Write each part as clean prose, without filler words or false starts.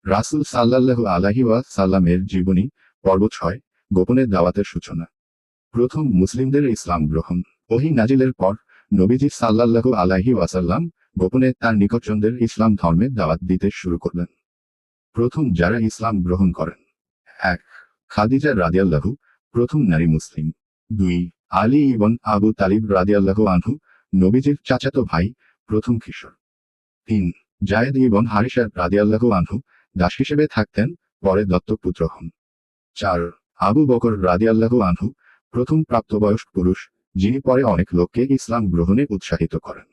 রাসূল সাল্লাল্লাহু আলাইহি ওয়াসাল্লামের জীবনী পর্ব ৬ গোপনে দাওয়াতের সূচনা। প্রথম মুসলিমদের ইসলাম গ্রহণ। ওহী নাজিলের পর নবীজি সাল্লাল্লাহু আলাইহি ওয়াসাল্লাম গোপনে তার নিকটজনদের ইসলাম ধর্মে দাওয়াত দিতে শুরু করলেন। প্রথম যারা ইসলাম গ্রহণ করেন: ১. খাদিজা রাদিয়াল্লাহু, প্রথম নারী মুসলিম। ২. আলী ইবন আবু তালিব রাদিয়াল্লাহু আনহু, নবীজির চাচাতো ভাই, প্রথম কিশোর। ৩. যায়েদ ইবন হারিসা রাদিয়াল্লাহু আনহু, দাস হিসেবে থাকতেন, পরে দত্তক পুত্র হন। ৪. আবু বকর রাদিয়াল্লাহু আনহু, প্রথম প্রাপ্তবয়স্ক পুরুষ, যিনি পরে অনেক লোককে ইসলাম গ্রহণে উৎসাহিত করেন।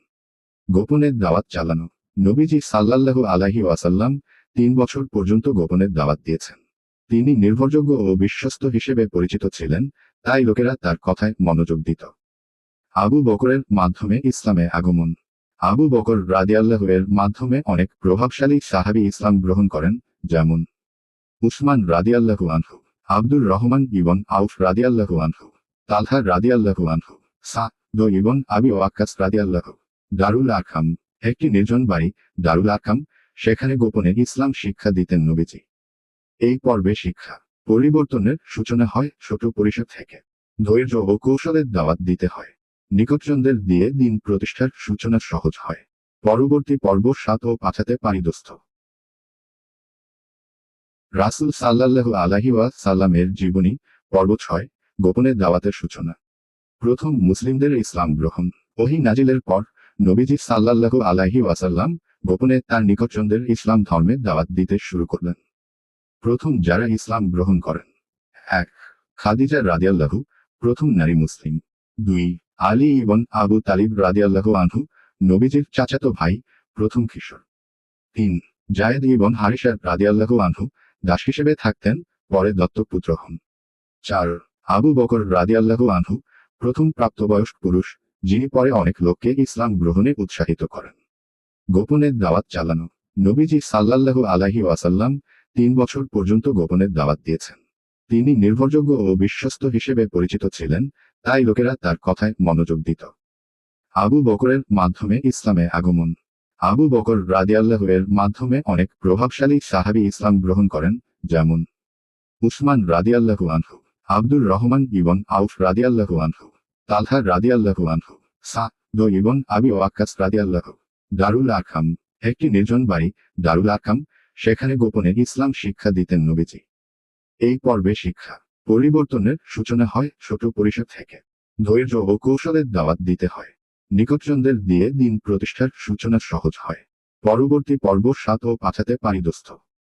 গোপনে দাওয়াত চালানো। নবীজি সাল্লাল্লাহু আলাইহি ওয়াসাল্লাম ৩ বছর পর্যন্ত গোপনে দাওয়াত দিয়েছেন। তিনি নির্ভরযোগ্য ও বিশ্বস্ত হিসেবে পরিচিত ছিলেন, তাই লোকেরা তার কথায় মনোযোগ দিত। আবু বকরের মাধ্যমে ইসলামে আগমন। আবু বকর রাদিয়াল্লাহু এর মাধ্যমে অনেক প্রভাবশালী সাহাবী ইসলাম গ্রহণ করেন, যেমন উসমান রাদিয়াল্লাহু আনহু, আব্দুর রহমান ইবন আউফ রাদিয়াল্লাহু আনহু, তালহা রাদিয়াল্লাহু আনহু, সা'দ ইবন আবি ওয়াক্কাস রাদিয়াল্লাহু। দারুল আরকাম। একটি নির্জন বাড়ি, দারুল আরকাম, সেখানে গোপনে ইসলাম শিক্ষা দিতেন নবীজি। এই পর্বে শিক্ষা পরিবর্তনের সূচনা হয় ছোট পরিসর থেকে। ধৈর্য ও কৌশলের দাওয়াত দিতে হয়। নিকটজনদের দিয়ে দিন প্রতিষ্ঠার সূচনা সহজ হয়। পরবর্তী পর্ব ৭ ও পাঠাতে পারিদস্ত। রাসূল সাল্লাল্লাহু আলাইহি ওয়াসাল্লামের জীবনী পর্ব ৬ গোপনে দাওয়াতের সূচনা। প্রথম মুসলিমদের ইসলাম গ্রহণ। ওহী নাজিলের পর নবীজি সাল্লাল্লাহু আলাইহি ওয়াসাল্লাম গোপনে তার নিকটজনদের ইসলাম ধর্মে দাওয়াত দিতে শুরু করলেন। প্রথম যারা ইসলাম গ্রহণ করেন: ১. খাদিজা রাদিয়াল্লাহু, প্রথম নারী মুসলিম। ২. আলী ইবন আবু তালিব রাদিয়াল্লাহু আনহু, নবীজির চাচাতো ভাই, প্রথম কিশোর। ৩. যায়েদ ইবন হারিসা রাদিয়াল্লাহু আনহু, দাস হিসেবে থাকতেন, পরে দত্তক পুত্র হন। ৪. আবু বকর রাদিয়াল্লাহু আনহু, প্রথম প্রাপ্তবয়স্ক পুরুষ, যিনি পরে অনেক লোককে ইসলাম গ্রহণে উৎসাহিত করেন। গোপনে দাওয়াত চালানো। নবীজি সাল্লাল্লাহু আলাইহি ওয়াসাল্লাম ৩ বছর পর্যন্ত গোপনে দাওয়াত দিয়েছেন। তিনি নির্ভরযোগ্য ও বিশ্বস্ত হিসেবে পরিচিত ছিলেন, তাই লোকেরা তার কথায় মনোযোগ দিত। আবু বকরের মাধ্যমে ইসলামে আগমন। আবু বকর রাদিয়াল্লাহু এর মাধ্যমে অনেক প্রভাবশালী সাহাবী ইসলাম গ্রহণ করেন, যেমন উসমান রাদিয়াল্লাহু আনহু, আব্দুর রহমান ইবন আউফ রাদিয়াল্লাহু আনহু, তালহা রাদিয়াল্লাহু আনহু, সা'দ ইবন আবি ওয়াক্কাস রাদিয়াল্লাহু। দারুল আরকাম। একটি নির্জন বাড়ি, দারুল আরকাম, সেখানে গোপনে ইসলাম শিক্ষা দিতেন নবীজি। এই পর্বে শিক্ষা পরিবর্তনের সূচনা হয় ছোট পরিসর থেকে। ধৈর্য ও কৌশলের দাওয়াত দিতে হয়। নিকটজনদের দিয়ে দিন প্রতিষ্ঠার সূচনা সহজ হয়। পরবর্তী পর্ব ৭ ও পাঠাতে পারিদস্ত।